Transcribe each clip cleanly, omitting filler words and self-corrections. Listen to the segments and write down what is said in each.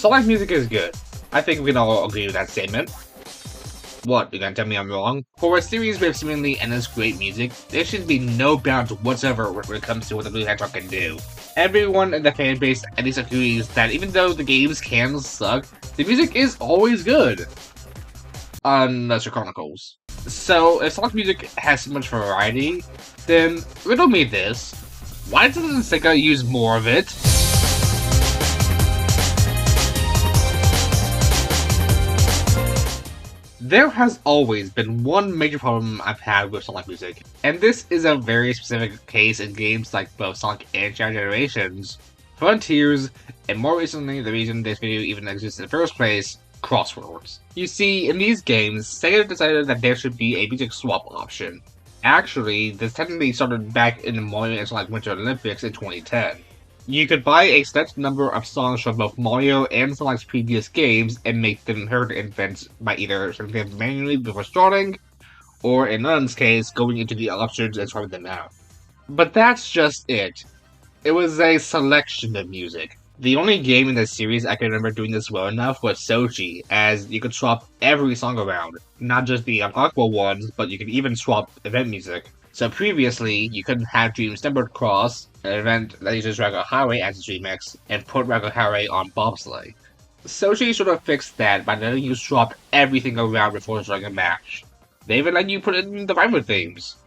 Sonic music is good. I think we can all agree with that statement. What, you're gonna tell me I'm wrong? For a series with seemingly endless great music, there should be no bounds whatsoever when it comes to what the Blue Hedgehog can do. Everyone in the fanbase at least agrees that even though the games can suck, the music is always good. Unless you're Chronicles. So, if Sonic music has so much variety, then riddle me this. Why doesn't SEGA use more of it? There has always been one major problem I've had with Sonic music, and this is a very specific case in games like both Sonic and Shadow Generations, Frontiers, and more recently the reason this video even exists in the first place, Crossworlds. You see, in these games, SEGA decided that there should be a music swap option. Actually, this technically started back in the Mario and Sonic Winter Olympics in 2010. You could buy a set number of songs from both Mario and Sonic's previous games and make them heard in events by either selecting them manually before starting, or in Nun's case, going into the options and swapping them out. But that's just it. It was a selection of music. The only game in the series I can remember doing this well enough was Sochi, as you could swap every song around. Not just the Aqua ones, but you could even swap event music. So previously, you couldn't have Dreams Numbered Cross, an event that uses Rago Highway as its remix, and put Rago Highway on Bobsleigh. Sochi sort of fixed that by letting you swap everything around before starting a match. They even let you put in the rival themes.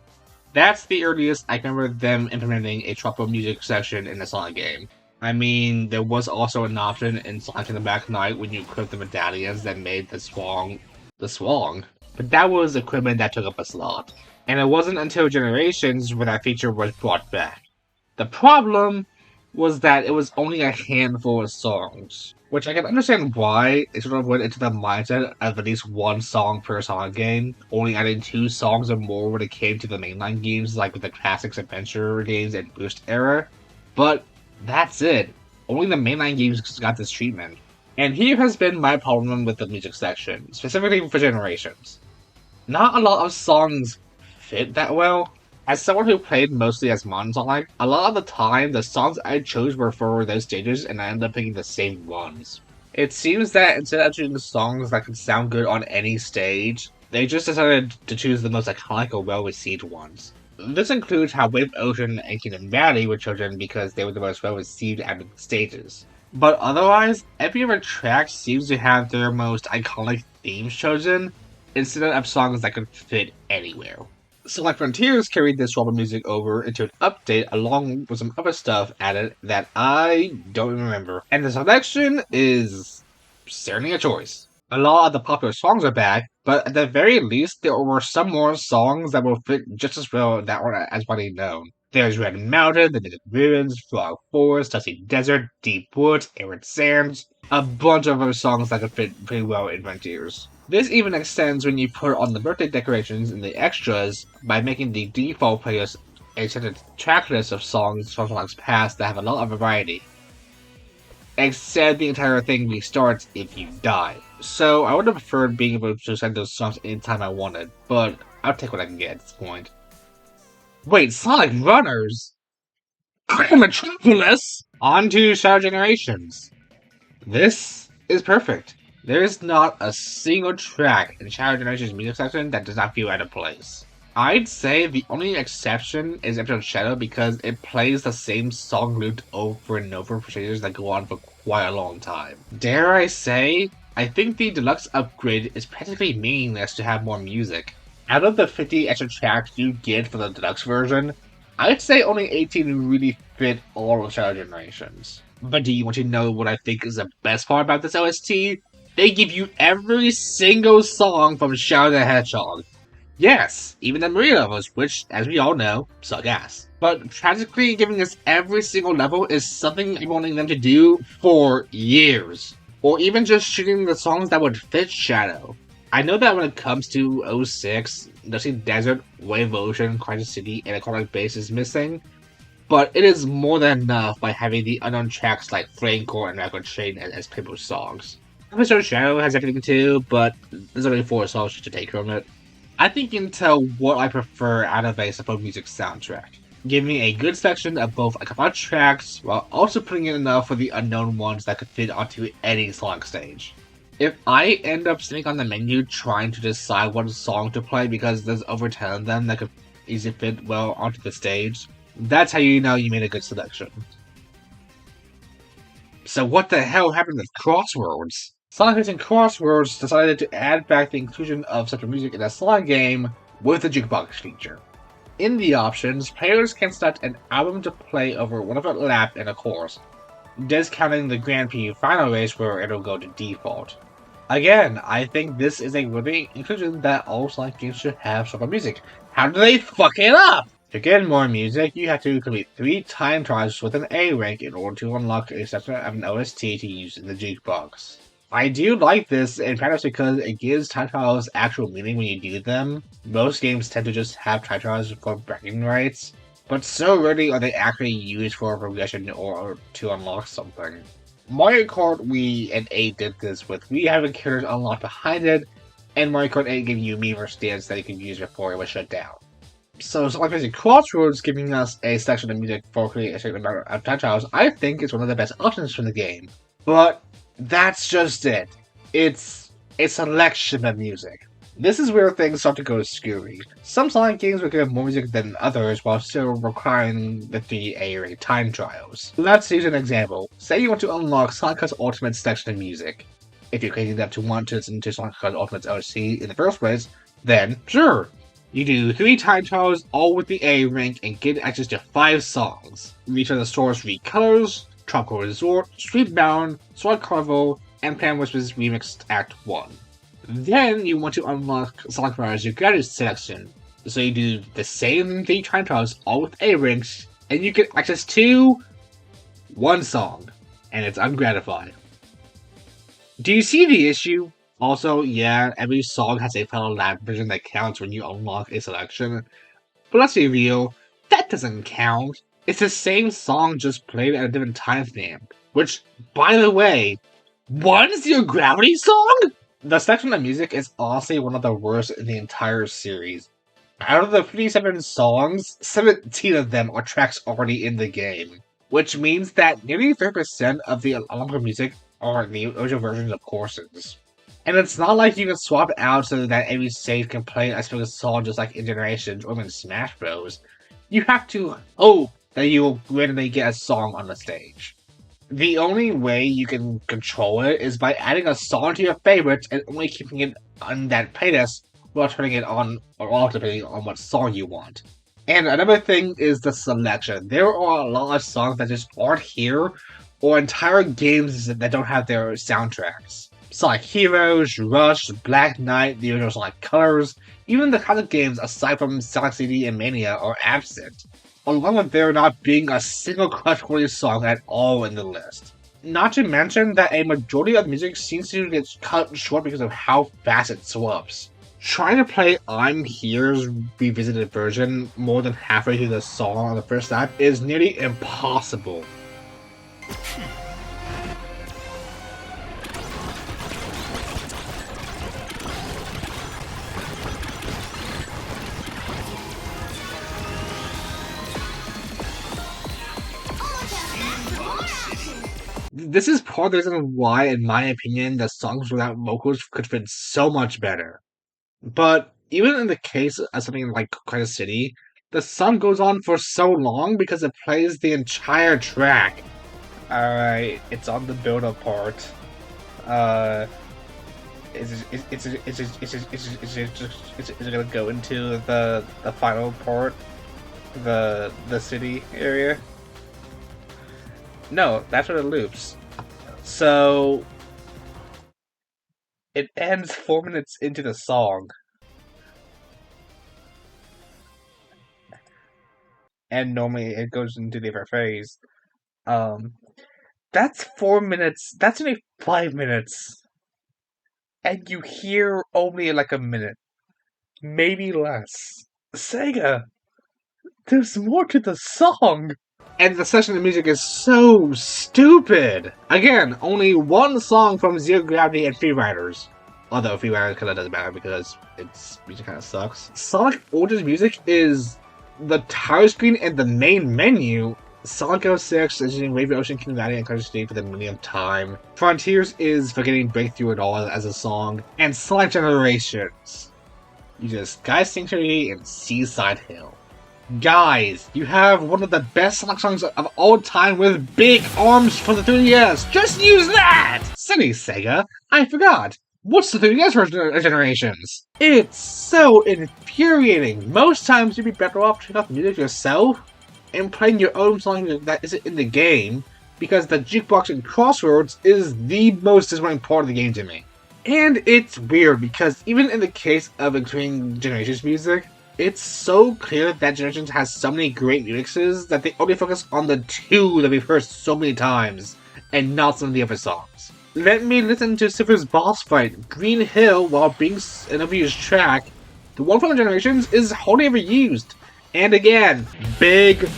That's the earliest I can remember them implementing a tropical music section in a Sonic game. I mean, there was also an option in Sonic in the Black Knight when you equipped the medallions that made the swong, but that was equipment that took up a slot. And it wasn't until Generations where that feature was brought back. The problem was that it was only a handful of songs, which I can understand why it sort of went into the mindset of at least one song per Sonic game, only adding 2 songs or more when it came to the mainline games like with the Classics Adventure games and Boost era, but that's it. Only the mainline games got this treatment. And here has been my problem with the music section, specifically for Generations. Not a lot of songs fit that well. As someone who played mostly as Modern Sonic, a lot of the time the songs I chose were for those stages and I ended up picking the same ones. It seems that instead of choosing songs that could sound good on any stage, they just decided to choose the most iconic or well-received ones. This includes how Wave Ocean and Kingdom Valley were chosen because they were the most well-received out of the stages. But otherwise, every other track seems to have their most iconic themes chosen, instead of songs that could fit anywhere. Sonic Frontiers carried this swap of music over into an update along with some other stuff added that I don't remember. And the selection is certainly a choice. A lot of the popular songs are back, but at the very least there were some more songs that will fit just as well that weren't as widely known. There's Red Mountain, The Desert Ruins, Frog Forest, Dusty Desert, Deep Woods, Arid Sands, a bunch of other songs that could fit pretty well in Frontiers. This even extends when you put on the birthday decorations in the extras by making the default playlist a set of track list of songs from Sonic's past that have a lot of variety. Except the entire thing restarts if you die. So I would have preferred being able to send those songs anytime I wanted, but I'll take what I can get at this point. Wait, Sonic Runners? Metropolis? On to Shadow Generations. This is perfect. There is not a single track in Shadow Generations' music section that does not feel out of place. I'd say the only exception is episode Shadow because it plays the same song looped over and over for stages that go on for quite a long time. Dare I say, I think the deluxe upgrade is practically meaningless to have more music. Out of the 50 extra tracks you get for the deluxe version, I'd say only 18 really fit all of Shadow Generations. But do you want to know what I think is the best part about this OST? They give you every single song from Shadow the Hedgehog. Yes, even the Maria levels, which, as we all know, suck ass. But tragically giving us every single level is something I've been wanting them to do for years. Or even just shooting the songs that would fit Shadow. I know that when it comes to 06, Dusty Desert, Wave Ocean, Crisis City, and Aquatic Base is missing, but it is more than enough by having the unknown tracks like Flame Core and Record Chain as playable songs. Episode Shadow has everything too, but there's only 4 songs to take from it. I think you can tell what I prefer out of a support music soundtrack. giving a good section of both iconic tracks while also putting in enough for the unknown ones that could fit onto any Sonic stage. If I end up sitting on the menu trying to decide what song to play because there's over 10 of them that could easily fit well onto the stage, that's how you know you made a good selection. So what the hell happened with Crossworlds? Sonic Racing Crossworlds decided to add back the inclusion of such music in a Sonic game with the Jukebox feature. In the options, players can select an album to play over one of a lap in a course, discounting the Grand Prix final race where it'll go to default. Again, I think this is a worthy inclusion that all Sonic games should have sort of music. How do they fuck it up? To get more music, you have to complete 3 time trials with an A rank in order to unlock a section of an OST to use in the Jukebox. I do like this, in fact, because it gives time trials actual meaning when you do them. Most games tend to just have time trials for bragging rights, but so rarely are they actually used for progression or to unlock something. Mario Kart Wii and 8 did this with Wii having characters unlocked behind it, and Mario Kart 8 gave you Miiverse stands that you could use before it was shut down. So Sonic Racing Crossroads giving us a section of music for creating a certain amount of time trials, I think is one of the best options for the game. But that's just it. It's a selection of music. This is where things start to go screwy. Some Sonic games will give more music than others while still requiring the 3A rate time trials. Let's use an example. Say you want to unlock Sonic's Ultimate section of music. If you're crazy enough to want to listen to Sonic's Ultimate's OC in the first place, then sure. You do 3 time trials, all with the A rank, and get access to 5 songs. Return the store's 3 colors, Tropical Resort, Streetbound, Sword Carnival, and Pan Whispers Remixed Act 1. Then you want to unlock Sonic Riders Your Gratitude selection. So you do the same 3 time trials, all with A ranks, and you get access to 1 song, and it's ungratified. Do you see the issue? Also, yeah, every song has a fellow lab version that counts when you unlock a selection. But let's be real, that doesn't count. It's the same song just played at a different time stamp. Which, by the way, what is your Gravity song? The section of music is honestly one of the worst in the entire series. Out of the 57 songs, 17 of them are tracks already in the game. Which means that nearly 30% of the unlocked music are the original versions of courses. And it's not like you can swap out so that every save can play a specific song just like in Generations or even Smash Bros. You have to hope that you will randomly get a song on the stage. The only way you can control it is by adding a song to your favorites and only keeping it on that playlist while turning it on or off depending on what song you want. And another thing is the selection. There are a lot of songs that just aren't here, or entire games that don't have their soundtracks. Sonic Heroes, Rush, Black Knight, the original Sonic Colors, even the kind of games aside from Sonic CD and Mania are absent, along with there not being a single crush-worthy song at all in the list. Not to mention that a majority of music seems to get cut short because of how fast it swaps. Trying to play I'm Here's revisited version more than halfway through the song on the first lap is nearly impossible. This is part of the reason why, in my opinion, the songs without vocals could fit so much better. But even in the case of something like Credit City, the song goes on for so long because it plays the entire track. Alright, it's on the build-up part. Is it gonna go into the final part? The city area? No, that's where it loops. So it ends 4 minutes into the song. And normally it goes into the different phase. That's 4 minutes. That's only 5 minutes. And you hear only like a minute. Maybe less. Sega! There's more to the song! And the session of music is so stupid! Again, only 1 song from Zero Gravity and Free Riders. Although Free Riders kinda doesn't matter because its music kinda sucks. Sonic Origins music is the title screen and the main menu. Sonic 06 is using Wave Ocean Kingdom Valley and Country City for the millionth time. Frontiers is Forgetting Breakthrough It All as a song. And Sonic Generations. You just Guys Sanctuary and Seaside Hill. Guys, you have one of the best Sonic songs of all time with big arms for the 3DS. Just use that! Silly Sega, I forgot. What's the 3DS version of Generations? It's so infuriating. Most times you'd be better off turning off the music yourself and playing your own song that isn't in the game, because the Jukebox in Crossworlds is the most disappointing part of the game to me. And it's weird, because even in the case of including Generations music, it's so clear that Generations has so many great remixes that they only focus on the two that we've heard so many times, and not some of the other songs. Let me listen to Siffer's boss fight, Green Hill, while being an overused track. The one from the Generations is hardly ever used. And again, big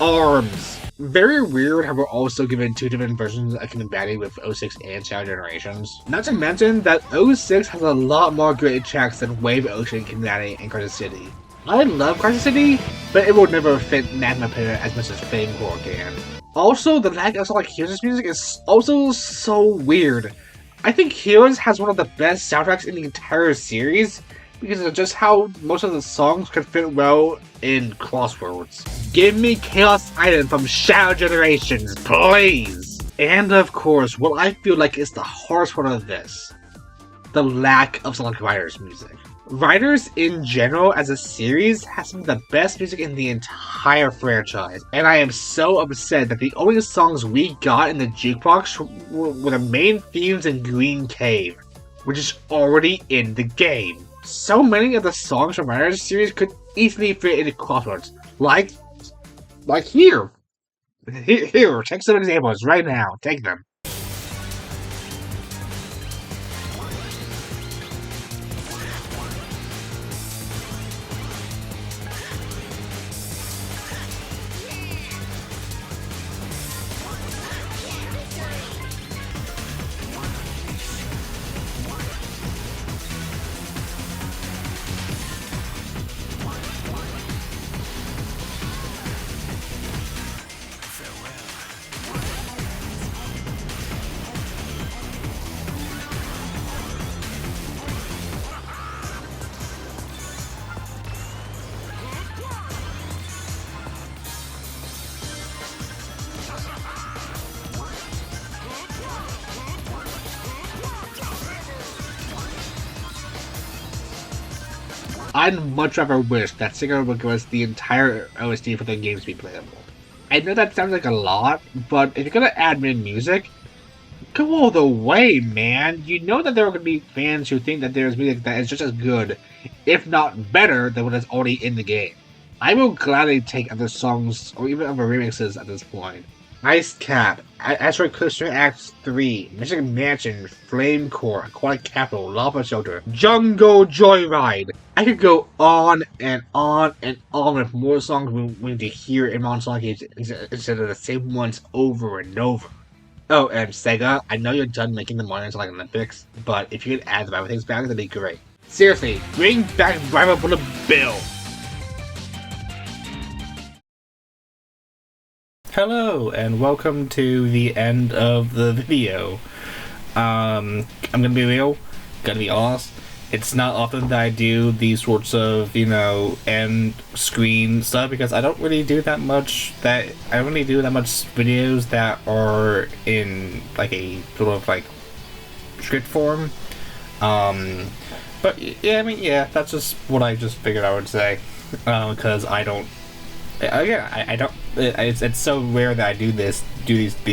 arms. Very weird how we're also given two different versions of Kingdom Battle with 06 and Shadow Generations. Not to mention that 06 has a lot more great tracks than Wave Ocean, Kingdom Battle, and Crisis City. I love Crisis City, but it will never fit Magma Player as much as Flame Core can. Also, the lack of Sonic Heroes music is also so weird. I think Heroes has one of the best soundtracks in the entire series, because of just how most of the songs could fit well in Crossworlds. Give me Chaos Island from Shadow Generations, please! And of course, what I feel like is the hardest part of this, the lack of Sonic Riders music. Riders in general as a series has some of the best music in the entire franchise, and I am so upset that the only songs we got in the Jukebox were the main themes in Green Cave, which is already in the game. So many of the songs from Riders series could easily fit into Crossworlds, like here. Here, take some examples right now, take them. I'd much rather wish that SEGA would give us the entire OST for the games to be playable. I know that sounds like a lot, but if you're gonna add in music, go all the way, man! You know that there are gonna be fans who think that there's music that is just as good, if not better, than what is already in the game. I will gladly take other songs, or even other remixes at this point. Ice Cap, Asteroid Coaster Act 3, Mystic Mansion, Flame Core, Aquatic Capital, Lava Shelter, Jungle Joyride. I could go on and on and on with more songs we need to hear in Modern Sonic instead of the same ones over and over. Oh, and SEGA, I know you're done making the Modern Sonic Olympics, but if you could add the Bible things back, that'd be great. Seriously, bring back Bible for the bill! Hello, and welcome to the end of the video. I'm gonna be real, gonna be honest. It's not often that I do these sorts of, end screen stuff, because I don't really do that much videos that are in, like, a sort of, like, script form. But, yeah, that's just what I just figured I would say, because I don't, I don't, it's so rare that I do these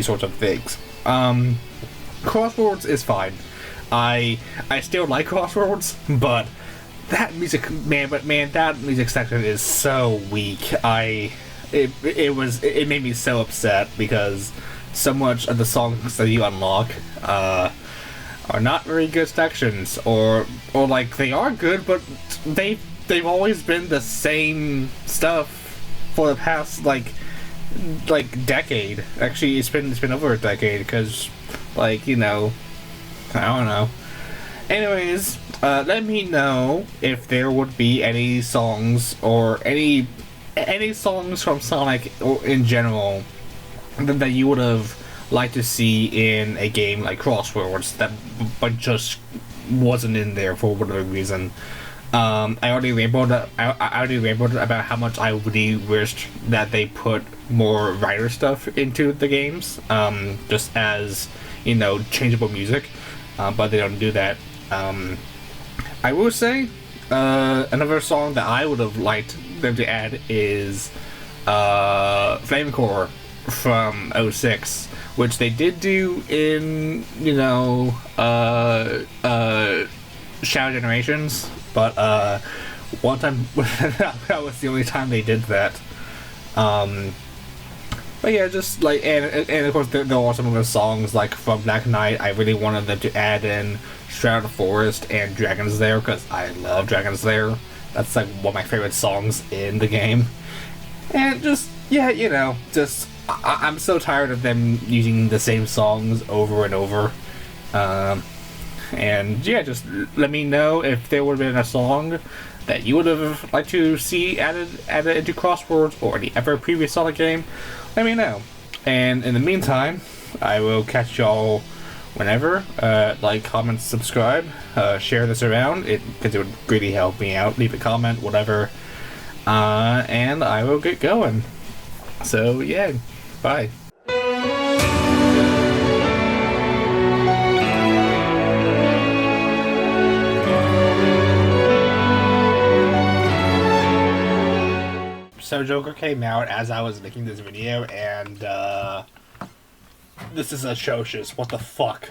sorts of things. Crossworlds is fine. I still like Crossworlds, but that music, that music section is so weak. It made me so upset, because so much of the songs that you unlock are not very good sections, or like, they are good, but they've always been the same stuff for the past like decade. Actually, it's been over a decade, because I don't know. Anyways, let me know if there would be any songs or any any songs from Sonic or in general that you would have liked to see in a game like Crossworlds that but just wasn't in there for whatever reason. I already rambled about how much I really wished that they put more writer stuff into the games, just as, you know, changeable music, but they don't do that. I will say, another song that I would have liked them to add is Flamecore from 06, which they did do in, you know, Shadow Generations, but one time that was the only time they did that. But yeah, just like, and of course there are some other songs like from Black Knight. I really wanted them to add in Shroud of the Forest and Dragon's Lair, because I love Dragon's Lair. That's like one of my favorite songs in the game. And just, yeah, you know, just I'm so tired of them using the same songs over and over. And yeah, just let me know if there would have been a song that you would have liked to see added into Crossworlds or any ever previous Sonic game. Let me know. And in the meantime, I will catch y'all whenever. Like, comment, subscribe, share this around, because it would really help me out. Leave a comment, whatever. And I will get going. So yeah, bye. So Joker came out as I was making this video, and this is atrocious. What the fuck?